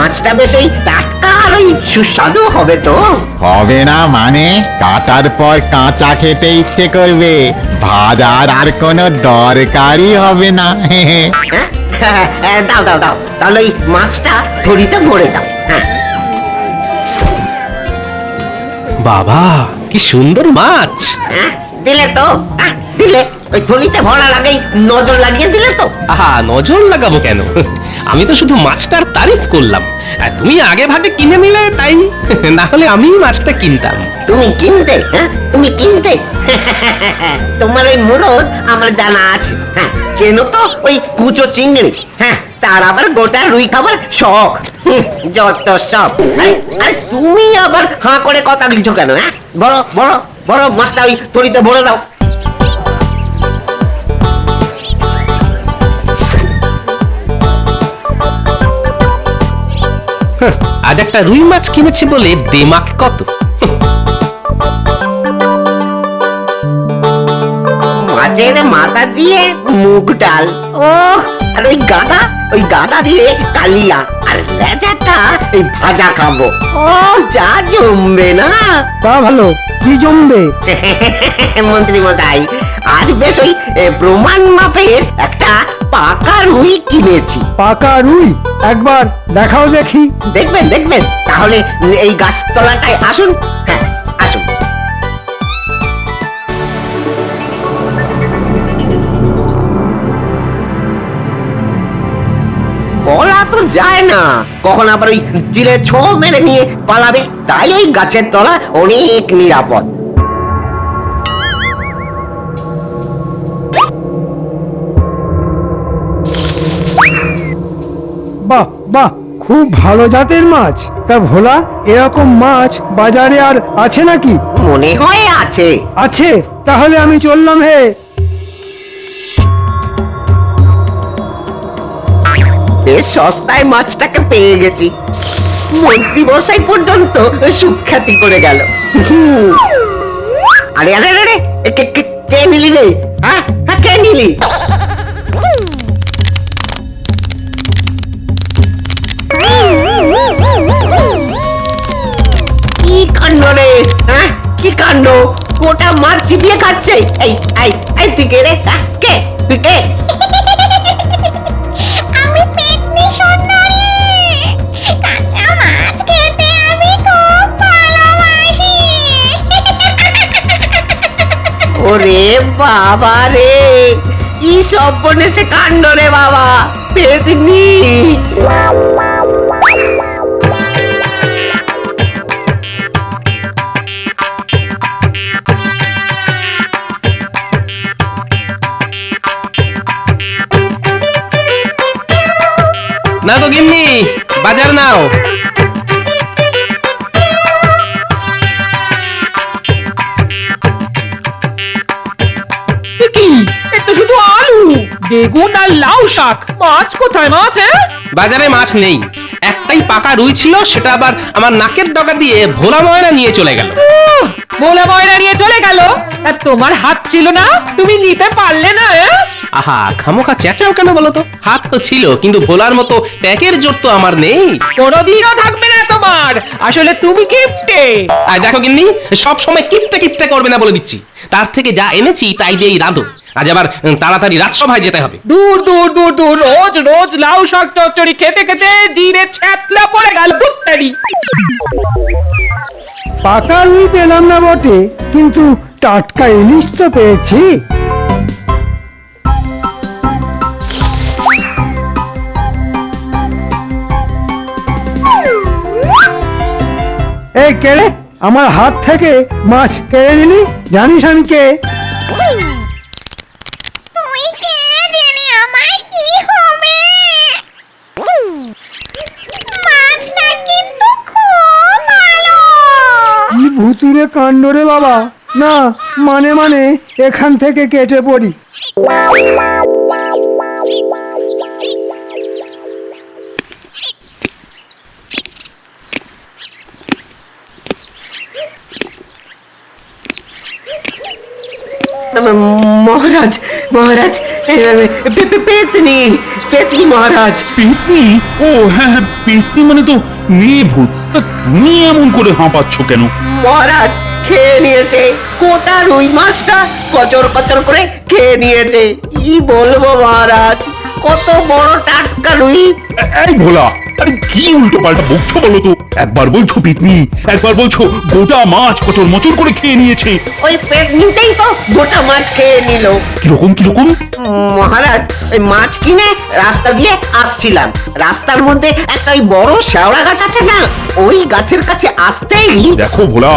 মাছটা বেশ ওই টাটকা আর ওই সুস্বাদু হবে তো। হবে না মানে? কাটার পর কাঁচা খেতে ইচ্ছে করবে, ভাজার আর কোনো দরকারই হবে না। দাও দাও দাও, তাহলে ওই মাছটা থলিতে ভরে দাও। হ্যাঁ বাবা কি সুন্দর মাছ! দিলে তো, দিলে ওই থলিতে ভরার আগেই নজর লাগিয়ে দিলে তো। আহা, নজর লাগাবো কেন? আমি তো শুধু মাছটার তারিফ করলাম, আর তুমি আগে ভাগে কিনে নিলে তাই। না হলে আমি মাছটা কিনতাম। তুমি কিনতে? হ্যাঁ তুমি কিনতে? তোমার ওই মুরদ আমার জানা আছে। হ্যাঁ কেন তো ওই কুচো চিংড়ি, হ্যাঁ তার আবার গোটা রুই খাবার শখ। যত সব। আরে তুমি আবার হাঁ করে কথা বলছো কেন? হ্যাঁ বড় বড় বড় মাছটা ওই থলিতে ভরে দাও। আজ একটা রুই মাছ কিনেছি বলে দেমাক কত। মাছের মাথা দিয়ে মুগ ডাল, ও আর ওই গাদা দিয়ে কালিয়া, আর লেজাটা এই ভাজা খাবো। ও যা জমবে না। তা ভালো, কি জমবে? মন্ত্রী মশাই, আজ বেশ ওই প্রমাণ মাপের একটা পাকা রুই কিনেছি। পাকা রুই? একবার দেখাও দেখি। দেখবেন দেখবেন, তাহলে এই গাছতলাটায় আসুন। হ্যাঁ আসুন। বলা তো যায় না, কখন আবার ওই চিলে ছো মেরে নিয়ে পালাবে, তাই ওই গাছের তলা অনেক নিরাপদ। বাহ বাহ, খুব ভালো জাতের মাছ। তা ভোলা, এরকম মাছ বাজারে আর আছে নাকি? মনে হয় আছে। আছে? তাহলে আমি চললাম হে। বেশ সস্তায় মাছটাকে পেয়ে গেছি, মন্ত্রী মশাই পর্যন্ত সুখ্যাতি করে গেল। আরে আরে আরে, কে নিলি রে? হ্যাঁ কে নিলি? কি কাণ্ড রে? হ্যাঁ কি কাণ্ড? গোটা মাছ চিবিয়ে খাচ্ছে। এই এই এই তুই কে রে? কে তুই কে? আমি পেটনি সুন্দরী, কাঁচা মাছ খেতে আমি খুব ভালোবাসি। ওরে বাবা রে, কি সর্বনেশে কাণ্ড রে বাবা, পেতনি। না তো গিন্নি, বাজার নাও। কি এটা? শুধু আলু, বেগুন আর লাউ শাক। মাছ কোথায়? মাছ? বাজারে মাছ নেই, একটাই পাকা রুই ছিল, সেটা আবার আমার নাকের ডগা দিয়ে ভোলা ময়রা নিয়ে চলে গেল। ভোলা ময়রা নিয়ে চলে গেল, আর তোমার হাত ছিল না? তুমি নিতে পারলে না? আহা, খামোখা চেঁচাও কেন বলো তো? হাত তো ছিল, কিন্তু ভোলার মতো ট্যাকের জোর তো আমার নেই। কোনোদিনও থাকবে না তোমার। আসলে তুমি কিপটে। আর দেখো গিন্নি, সব সময় কিপটে কিপটে করবে না বলে দিচ্ছি। তার থেকে যা এনেছি তাই দিয়েই রাঁধো। আজ আবার তাড়াতাড়ি রাজসভায় যেতে হবে। দূর দূর দূর দূর, রোজ রোজ লাউ শাক চচ্চড়ি খেতে খেতে জিরে ছ্যাতলা পড়ে গেল। দুধটারি পাকা রুই পেলাম না বটে, কিন্তু টাটকা ইলিশ তো পেয়েছি। এই কে রে? আমার হাত থেকে মাছ কেড়ে নিলি? জানিস আমি কে? তুই কে জেনে আমার কি হবে? মাছটা কিন্তু খুব ভালো। কি ভুতুরে কাণ্ড রে বাবা! না, মানে মানে এখান থেকে কেটে পড়ি। মহারাজ মহারাজ, পেতনি পেতনি মহারাজ। পেতনি? ও হ্যাঁ হ্যাঁ, পেতনি মানে তো মেয়ে ভূত। তা তুমি এমন করে হাঁপাচ্ছ কেন? মহারাজ খেয়ে নিয়েছে গোটা রুই মাছটা, কচর কচর করে খেয়ে নিয়েছে। কি বলবো মহারাজ, কত বড় টাটকা রুই। এই ভোলা, আরে কি উল্টো পাল্টা বকছো বলো তো? একবার বলছো পেতনি, একবার বলছো গোটা মাছ কচর মচর করে খেয়ে নিয়েছে। ওই পেতনিটাই তো গোটা মাছ খেয়ে নিল। কিরকম কিরকম? মহারাজ ওই মাছ কিনে রাস্তা দিয়ে আসছিলাম, রাস্তার মধ্যে একটা ওই বড় শেওড়া গাছ আছে না, ওই গাছের কাছে আসতেই দেখো ভোলা,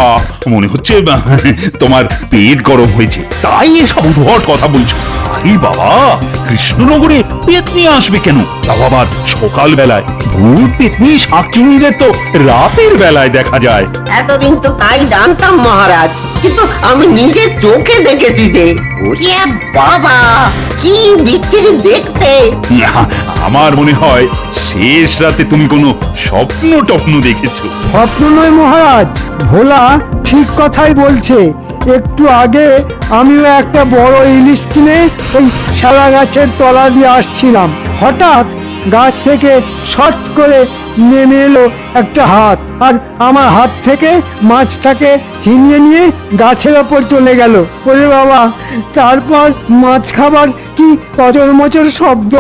মনে হচ্ছে তোমার পেট গরম হয়েছে, তাই এসব উদ্ভট কথা বলছো। আরে বাবা, কৃষ্ণনগরে পেতনি আসবে কেন? তাও আবার সকাল বেলায়। ভূত পেতনি শাকচুনিদের তো রাতের বেলায় দেখা যায়। এতদিন তো তাই জানতাম মহারাজ, কিন্তু আমি নিজের চোখে দেখেছি যে, ওরে বাবা কি বিচ্ছিরি দেখতে। না, আমার মনে হয় শেষ রাতে তুমি কোনো স্বপ্ন টপ্ন দেখেছো। স্বপ্ন নয় মহারাজ, ভোলা ঠিক কথাই বলছে। একটু আগে আমিও একটা বড় ইলিশ কিনে ওই শালা গাছের তলা দিয়ে আসছিলাম, হঠাৎ গাছ থেকে শট করে নেমে এলো একটা হাত, আর আমার হাত থেকে মাছটাকে ছিনিয়ে নিয়ে গাছের ওপর চলে গেল। ওরে বাবা, তারপর মাছ খাবার কি কচর মচর শব্দ।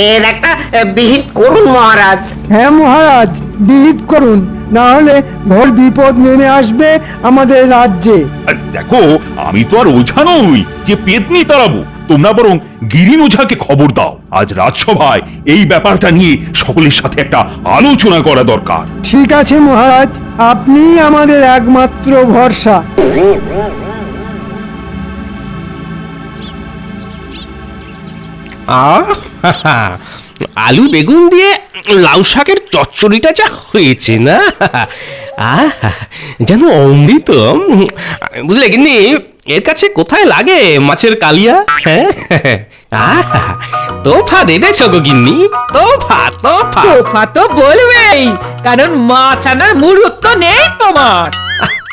এর একটা বিহিত করুন মহারাজ। হ্যাঁ মহারাজ, বিহিত করুন, না হলে ঘোর বিপদ নেমে আসবে আমাদের রাজ্যে। আর দেখো, আমি তো আর ওঝা নই যে পেতনি তাড়াবো। তোমরা বরং গিরিন ওঝাকে খবর দাও। আজ রাজসভায় এই ব্যাপারটা নিয়ে সকলের সাথে একটা আলোচনা করা দরকার। ঠিক আছে মহারাজ, আপনি আমাদের একমাত্র ভরসা। আলু বেগুন দিয়ে লাউ শাকের চচ্চড়িটা যা হয়েছে না, যেন অমৃত। বুঝলে কিন্তু এর কাছে কোথায় লাগে মাছের কালিয়া? হ্যাঁ, তোফা দেবেছ গো গিন্নি, তোফা তোফা। তোফা তো বলবেই, কারণ মাছ আনার মুহূর্ত নেই তোমার।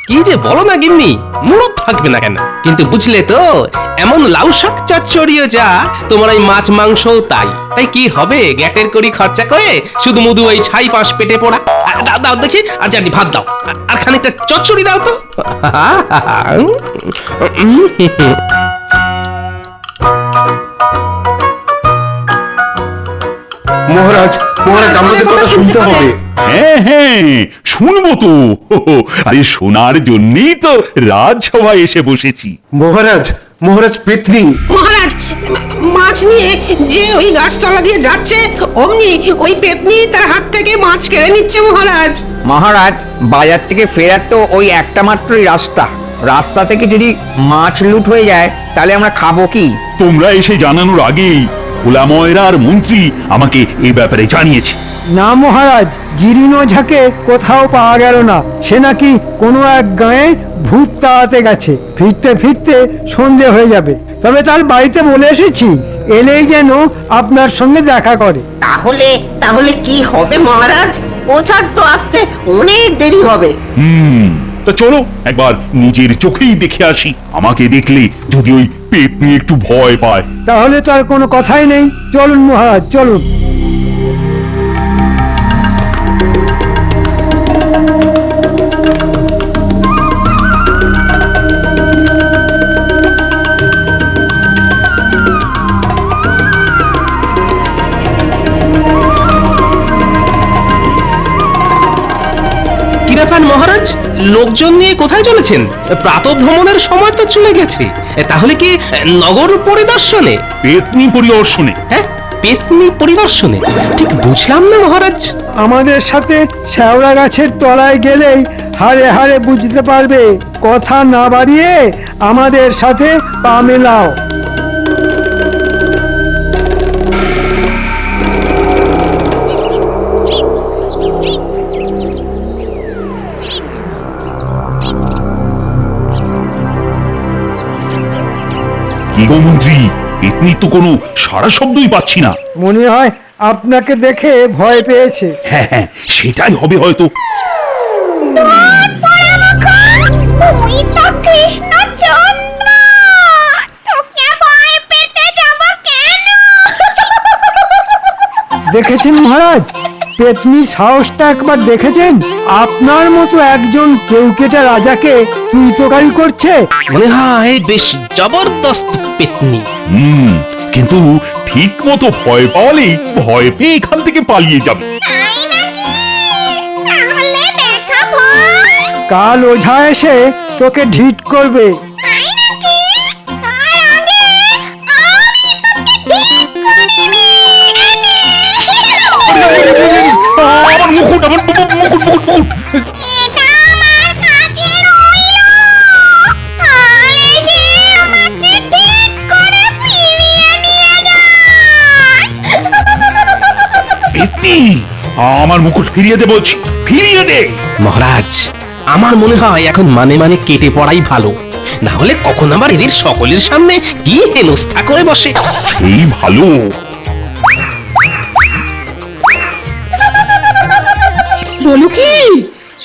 কি যে বলো না গিন্নি, মুরত থাকবে না কেন? কিন্তু বুঝলে তো, এমন লাউ শাক চচ্চড়িও যা, তোমার ওই মাছ মাংসও তাই। তাই কি হবে গ্যাটের করি খরচা করে শুধু মুধু ওই ছাই পাশ পেটে পড়া? দাও দাও দেখি, আর জানি ভাত দাও, আর খানিকটা চচ্চড়ি দাও তো। মহারাজ, মহারাজ আমাদের কথা শুনতে হবে। হ্যাঁ হ্যাঁ, শুনবো তো। আরে শোনার জন্যই তো রাজসভায় এসে বসেছি। মহারাজ, মহারাজ পেতনি। মহারাজ মাছ নিয়ে যে ওই গাছতলা দিয়ে যাচ্ছে, অমনি ওই পেতনি তার হাত থেকে মাছ কেড়ে নিচ্ছে মহারাজ। মহারাজ, বাজার থেকে ফেরার তো ওই একটা মাত্রই রাস্তা। রাস্তা থেকে যদি মাছ লুট হয়ে যায় তাহলে আমরা খাবো কি? তোমরা এসে জানানোর আগেই ভোলা ময়রা আর মন্ত্রী আমাকে এই ব্যাপারে জানিয়েছে। না মহারাজ, গিরিন ওঝাকে কোথাও পাওয়া গেল না। সে নাকি কোনো এক গায়ে ভূত তাড়াতে গেছে, ফিরতে ফিরতে সন্ধে হয়ে যাবে। তবে তার বাড়িতে বলে এসেছি, এলেই যেন আপনার সঙ্গে দেখা করে। তাহলে তাহলে কি হবে মহারাজ? ওঝার তো আসতে অনেক দেরি হবে। তা চলো একবার নিজের চোখেই দেখে আসি। আমাকে দেখলে যদি ওই পেতনি একটু ভয় পায়। তাহলে তো আর কোনো কথাই নেই, চলুন মহারাজ চলুন। কি ব্যাপার মহারাজ, লোকজন নিয়ে কোথায় চলেছেন? প্রাতঃ ভ্রমণের সময় তো চলে গেছে। তাহলে কি নগর পরিদর্শনে? পেতনি পরিদর্শনে? হ্যাঁ, পেতনি পরিদর্শনে? ঠিক বুঝলাম না মহারাজ। আমাদের সাথে শেওড়া গাছের তলায় গেলেই হাড়ে হাড়ে বুঝতে পারবে। কথা না বাড়িয়ে আমাদের সাথে পা মেলাও। কি গো মন্ত্রী, পেতনি তো কোনো সারা শব্দই পাচ্ছি না। মনে হয় আপনাকে দেখে ভয় পেয়েছে। হ্যাঁ হ্যাঁ, সেটাই হবে হয়তো। তুই তো কৃষ্ণচন্দ্র, তোকে ভয় পেতে যাব দেখেছেন মহারাজ, পেতনির সাহসটা একবার দেখেছেন? আপনার মতো একজন কেউকেটা রাজাকে তুই তোকারি করছে। মনে হয় বেশ জবরদস্ত পেতনি। কিন্তু ঠিক মতো ভয় পাওয়ালেই ভয় পেয়ে এখান থেকে পালিয়ে যাবে। তাই নাকি? তাহলে দেখাবো। কাল ওঝা এসে তোকে ঢিট করবে। তাই নাকি? তার আগে আমি তোকে ঠিক করে দিই। আমার মুকুট, আমার মুকুট। এটা আমার কাছে রইলো। কাল এসে আমাকে ঠিক করে ফিরিয়ে নিয়ে যায়। পেতনি, আমার মুকুট ফিরিয়ে দে বলছি, ফিরিয়ে দে। মহারাজ, আমার মনে হয় এখন মানে মানে কেটে পড়াই ভালো, না হলে কখন আবার এদের সকলের সামনে কি হেনস্থা করে বসে। এই ভালো। বলো কি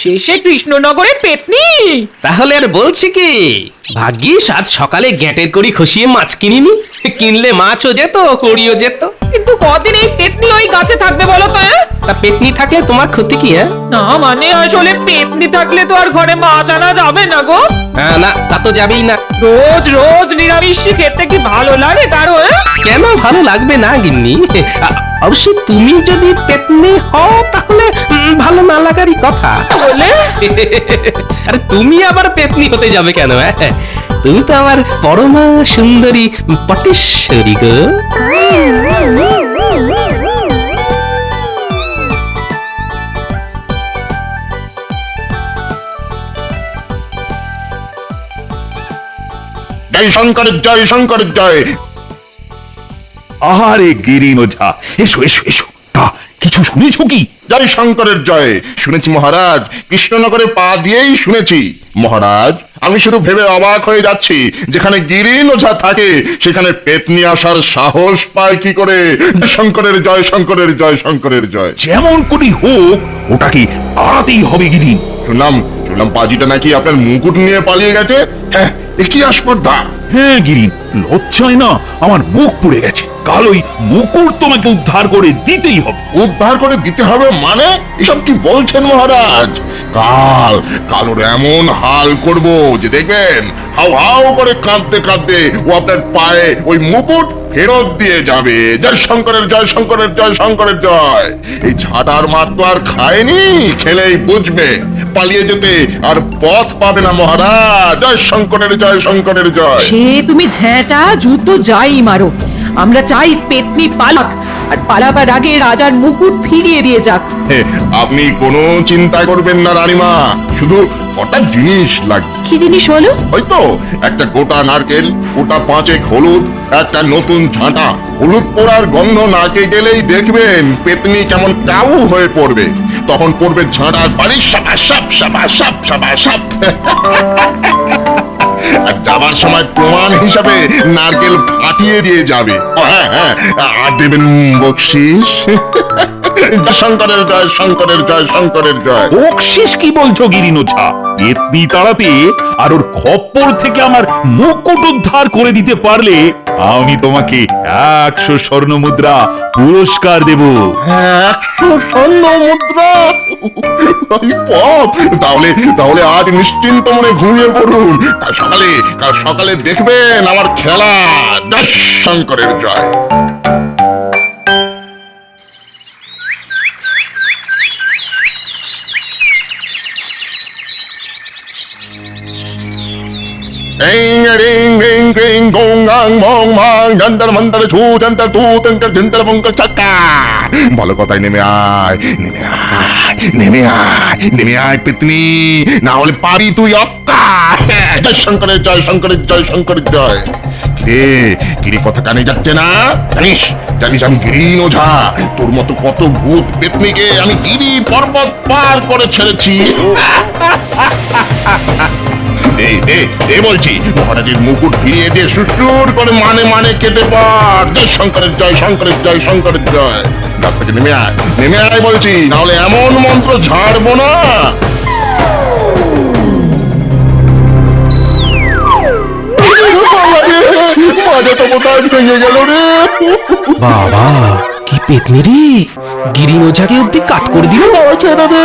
শেষে কৃষ্ণনগরের পেতনি? তাহলে আর বলছি কি, ভাগ্যিস আজ সকালে গ্যাটের কড়ি খসিয়ে মাছ কিনিনি, কিনলে মাছও যেত কড়িও যেত। কিন্তু কদিন এই পেতনি ওই গাছে থাকবে বলো তো? তা পেতনি থাকলে তোমার ক্ষতি কি? না মানে আসলে পেতনি থাকলে তো আর ঘরে মাছ আনা যাবে না গো। না, তা তো যাবেই না। রোজ রোজ নিরামিষ খেতে কি ভালো লাগে কারো? কেন ভালো লাগবে না গিন্নি? অবশ্যই তুমি যদি পেতনি হও তাহলে ভালো না লাগারই কথা। বলে আরে তুমি আবার পেতনি হতে যাবে কেন? তুমি তো আমার পরমা সুন্দরী পটেশ্বরী গো। জয় শঙ্করের জয়, শঙ্করের জয়। আরে গিরিন ওঝা, এসো এসো এসো। তা কিছু শুনেছো কি? জয় শঙ্করের জয়। শুনেছি মহারাজ, কৃষ্ণনগরে পা দিয়েই শুনেছি। মহারাজ, আমি শুধু ভেবে অবাক হয়ে যাচ্ছি, যেখানে গিরিন ওঝা থাকে সেখানে পেতনি আসার সাহস পায় কি করে? শঙ্করের জয়, শঙ্করের জয়, শঙ্করের জয়। যেমন করি হোক ওটাকে আড়াতেই হবে গিরিন। শুনলাম পাজিটা নাকি আপনার মুকুট নিয়ে পালিয়ে গেছে। হ্যাঁ, এ কি আস্পর্ধা! হ্যাঁ গিরিন, লজ্জায় না আমার মুখ পুড়ে গেছে। কাল ওই মুকুট তোমাকে উদ্ধার করে দিতেই হবে। উদ্ধার করে দিতে হবে মানে? এসব কি বলছেন মহারাজ? কাল ওর এমন হাল করব যে দেখবেন হাউ হাউ করে কাঁদতে কাঁদতে ও আপনার পায়ে ওই মুকুট ফেরত দিয়ে যাবে। জয় শঙ্করের জয়, শঙ্করের জয়, শঙ্করের জয়। এই ঝাঁটার মার তো আর খায়নি, খেলেই বুঝবে। পালিয়ে যেতে আর পথ পাবে না মহারাজ। জয় শঙ্করের জয়, শঙ্করের জয়। সে তুমি ঝ্যাঁটা জুতো যাই মারো, আমরা চাই পেতনি পালাক, আর পালাবার আগে রাজার মুকুট ফিরিয়ে দিয়ে যাক। আপনি কোনো চিন্তা করবেন না রানীমা, শুধু কটা জিনিস লাগবে। কি জিনিস হলো? ওই তো একটা গোটা নারকেল, গোটা 5 হলুদ, একটা নতুন ঝাঁটা। হলুদ পোড়ার গন্ধ নাকে গেলেই দেখবেন পেতনি কেমন কাউ হয়ে পড়বে। তখন পড়বে ঝাঁটার পানি সাবাস সাপ, সাবাস সাপ, সাবাস সাপ। আর যাবার সময় প্রমাণ হিসাবে নারকেল ফাটিয়ে দিয়ে যাবে। হ্যাঁ, আর দেবেন বকশিস। শঙ্করের জয়, শঙ্করের জয়, শঙ্করের জয়। বকশিস কি বলছো গিরিন ওঝা? পেতনি তাড়াতে আর ওর খপ্পর থেকে আমার মুকুট উদ্ধার করে দিতে পারলে আমি তোমাকে 100 স্বর্ণ মুদ্রা পুরস্কার দেব। 100 স্বর্ণ মুদ্রা? তাহলে আজ নিশ্চিন্ত মনে ঘুমিয়ে পড়ুন। কাল সকালে দেখবেন আমার খেলা। জয় শঙ্করের জয়। Ring a ring ring ring gong gang mong mang jantar mantar ছু jantar tu tantar jantar bongkar চাকা। ভালো কথাই নেমে আয় পেতনি, না হলে পারি তুই অক্কা। জয় শঙ্করের জয়, শঙ্করের জয়, শঙ্করের জয়। কিরে কথা কানে যাচ্ছে না? জানিস আমি গিরিন ওঝা। তোর মতো কত ভূত পেতনিকে আমি গিরি পর্বত পার করে ছেড়েছি। বলছি মহারাজের মুকুট ফিরিয়ে দিয়ে সুসুর করে মানে কেটে পার। জয় শঙ্করের জয়, শঙ্করের জয়, শঙ্করের জয়। গাছ থেকে নেমে আয় বলছি, নাহলে এমন মন্ত্র ঝাড়বো না। মাজা তো কোথায় ভেঙে গেল রে। বাবা, কি পেতনি রে, গিরিন ওঝাকে অব্দি কাট করে দিল। আমায় ছেড়ে দে,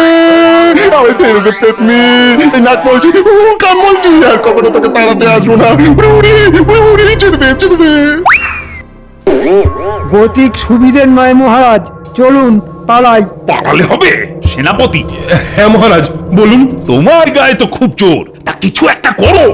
আমায় ছেড়ে দে পেতনি, এই নাক বলছি, কান বলছি, আর কখনো তোকে তাড়াতে আসবো না। উড়ি, ছেড়ে দে, ছেড়ে দে। গতিক সুবিধের নয় মহারাজ, চলুন পালাই। পালালে হবে সেনাপতি? হ্যাঁ মহারাজ বলুন। তোমার গায়ে তো খুব জোর, তা কিছু একটা করো।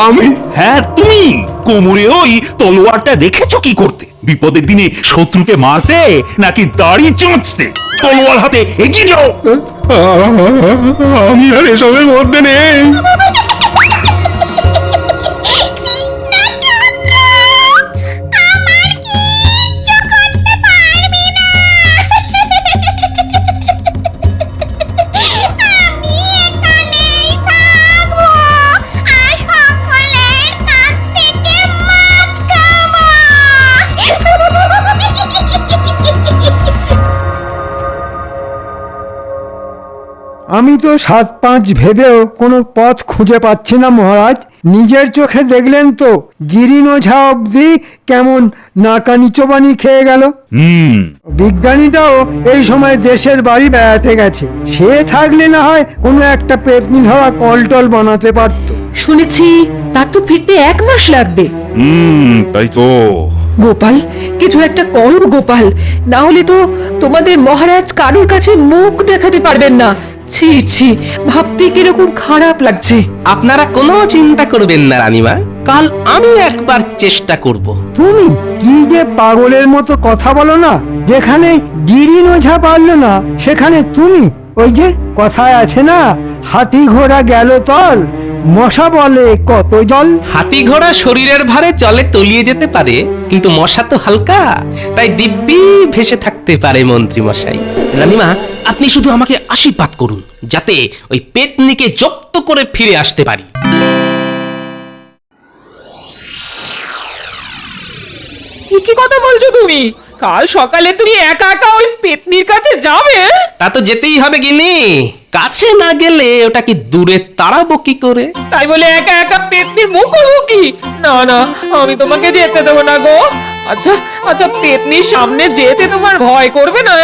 আমি হ্যাঁ তুমি কোমরে ওই তলোয়ারটা রেখেছো কি করতে? বিপদের দিনে শত্রুকে মারতে নাকি দাড়ি চাঁচতে? তলোয়ার হাতে এগিয়ে যাও। আমি আর এসবের মধ্যে নেই। আমি তো 7-5 ভেবেও কোনো পথ খুঁজে পাচ্ছি না মহারাজ। নিজের চোখে দেখলেন তো গিরিন ওঝা অব্দি কেমন নাকানি চোবানি খেয়ে গেল। বিজ্ঞানীটাও এই সময় দেশের বাড়ি বেড়াতে গেছে। সে থাকলে না হয় কোনো একটা পেতনি ধরা কলটল বানাতে পারত। শুনেছি তার তো ফিরতে 1 মাস লাগবে। তাই তো। গোপাল, কিছু একটা করো গোপাল, না হলে তো তোমাদের মহারাজ কারোর কাছে মুখ দেখাতে পারবেন না। ছি ছি, ভাবতে কিরকম খারাপ লাগছে। আপনারা কোনো চিন্তা করবেন না রানীমা, কাল আমি একবার চেষ্টা করব। তুমি কি যে পাগলের মতো কথা বলো না, যেখানে গিরিন ওঝা পারলো না সেখানে তুমি। ওই যে কথায় আছে না, হাতি ঘোড়া গেল তল, মশা বলে কত জল। হাতি ঘোড়া শরীরের ভারে জলে তলিয়ে যেতে পারে, কিন্তু মশা তো হালকা, তাই দিব্যি ভেসে থাকতে পারে মন্ত্রী মশাই। রানীমা, আপনি শুধু আমাকে আশীর্বাদ করুন, যাতে ওই পেতনিকে জব্দ করে ফিরে আসতে পারি। কি কথা বলছো তুমি? কাল সকালে তুমি একা একা ওই পেতনির কাছে যাবে? তা তো যেতেই হবে গিন্নি, কাছে না গেলে ওটা কি দূরে তাড়াবো কি করে? তাই বলে একা একা পেতনির মুখোমুখি? না না, আমি তোমাকে যেতে দেবো না গো। আচ্ছা আচ্ছা, পেতনির সামনে যেতে তোমার ভয় করবে না?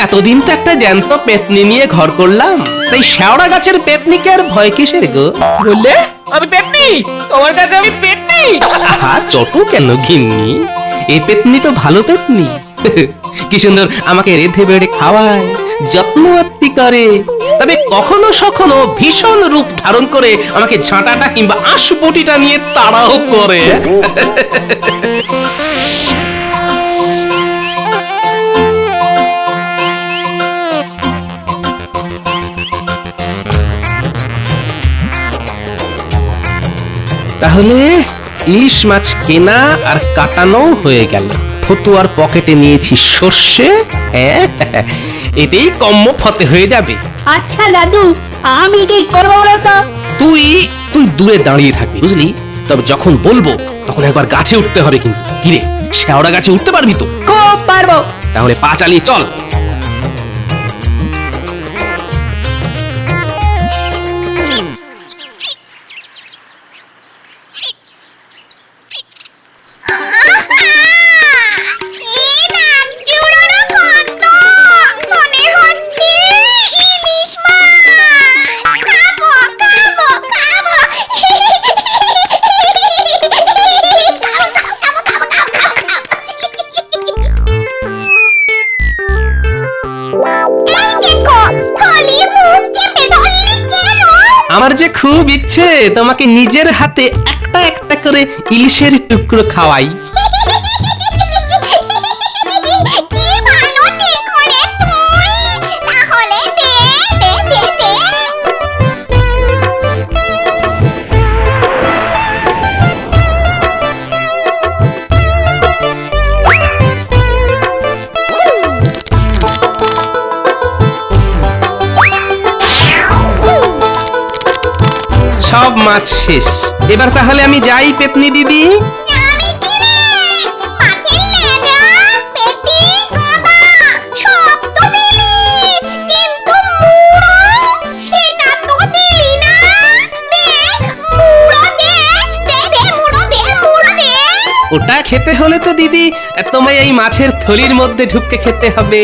এতদিন তো একটা জ্যান্ত পেতনি নিয়ে ঘর করলাম, তাই শেওড়া গাছের পেতনিকে আর ভয় কিসের গো? বললে আমি পেতনি? তোমার কাছে আমি পেতনি? আহা, চটু কেন গিন্নি, এই পেতনি তো ভালো পেতনি। কি সুন্দর আমাকে রেধে বেড়ে খাওয়ায়, যত্ন আত্তি করে, তবে কখনো সখনো ভীষণ রূপ ধারণ করে আমাকে ঝাঁটাটা কিংবা আঁশবটিটা নিয়ে তাড়াও করে। তাহলে ইলিশ মাছ কেনা আর কাটানো হয়ে গেল। ফতুয়ার পকেটে নিয়েছি সর্ষে, এতেই কম্ম ফতে হয়ে যাবে। আচ্ছা দাদু, আমি কি করবো বলো তো? তুই দূরে দাঁড়িয়ে থাকবি, বুঝলি? তবে যখন বলবো তখন একবার গাছে উঠতে হবে কিন্তু। কিরে, শেওড়া গাছে উঠতে পারবি তো? খুব পারবো। তাহলে পা চালিয়ে চল। আমার যে খুব ইচ্ছে তোমাকে নিজের হাতে একটা একটা করে ইলিশের টুকরো খাওয়াই। সব মাছ শেষ, এবার তাহলে আমি যাই পেতনি দিদি। ওটা খেতে হলে তো দিদি তোমায় এই মাছের থলির মধ্যে ঢুকে খেতে হবে।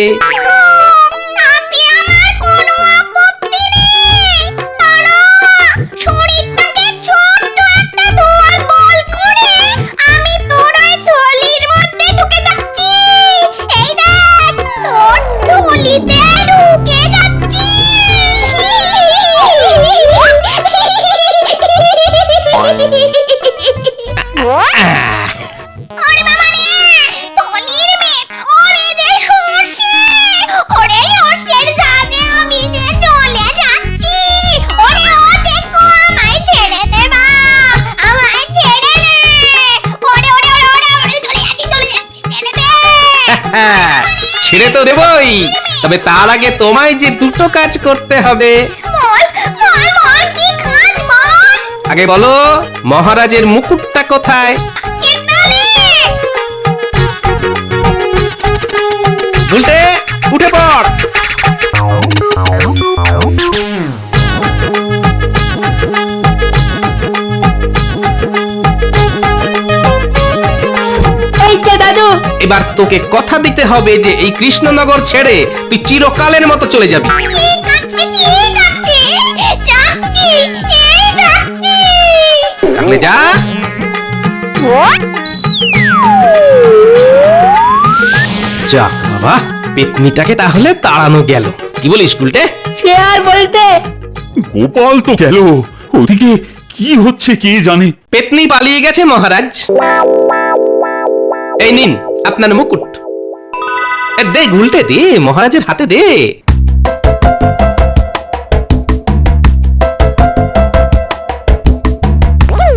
তাতে আমার কোনো আপত্তি নেই। দাঁড়া, শরীরটাকে ছোট্ট একটা ধোঁয়ার বল করে আমি তোর ওই থলির মধ্যে ঢুকে যাচ্ছি। এই দেখ, তোর থলিতে ঢুকে যাচ্ছি। ওরে বাবা রে, থলির ভেতরে যে সর্ষে, ওরে সর্ষের ঝাঁজে আমি যে চলে যাচ্ছি। ওরে ও দেখো, আমায় ছেড়ে দে মা, আমায় ছেড়ে দে। ওরে ওরে ওরে ওরে ওরে চলে যাচ্ছি, ছেড়ে দে। ছেড়ে তো দেবই, তবে তার আগে তোমায় যে দুটো কাজ করতে হবে। বল বল বল, কি কাজ বল? আগে বলো মহারাজের মুকুটটা কোথায়? চেন্নালে উল্টে উঠে পড়। এই যে দাদু, এবার তোকে কথা দিতে হবে যে এই কৃষ্ণনগর ছেড়ে তুই চিরকালের মতো চলে যাবি। ঠিক আছে, যাচ্ছি, এই যাচ্ছি। তাহলে যা। যাক বাবা, পেতনিটাকে তাহলে তাড়ানো গেল। কি বলিস উল্টে? সে আর বলতে। গোপাল তো গেল, ওদিকে কি হচ্ছে কে জানে। পেতনি পালিয়ে গেছে মহারাজ। এই নিন আপনার মুকুট। দে উল্টে দে, মহারাজের হাতে দে।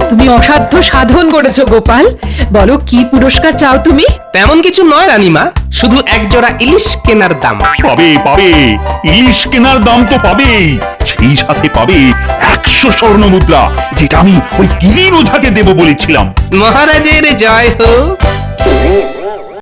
তুমি অসাধ্য সাধন করেছো গোপাল। বলো কি পুরস্কার চাও তুমি? তেমন কিছু নয় রানীমা, শুধু এক জোড়া ইলিশ কেনার দাম। পাবে পাবে, ইলিশ কেনার দাম তো পাবেই, সেই সাথে পাবে 100 স্বর্ণ মুদ্রা, যেটা আমি ওই কিলির ওঝাকে দেব বলেছিলাম। মহারাজের জয় হোক।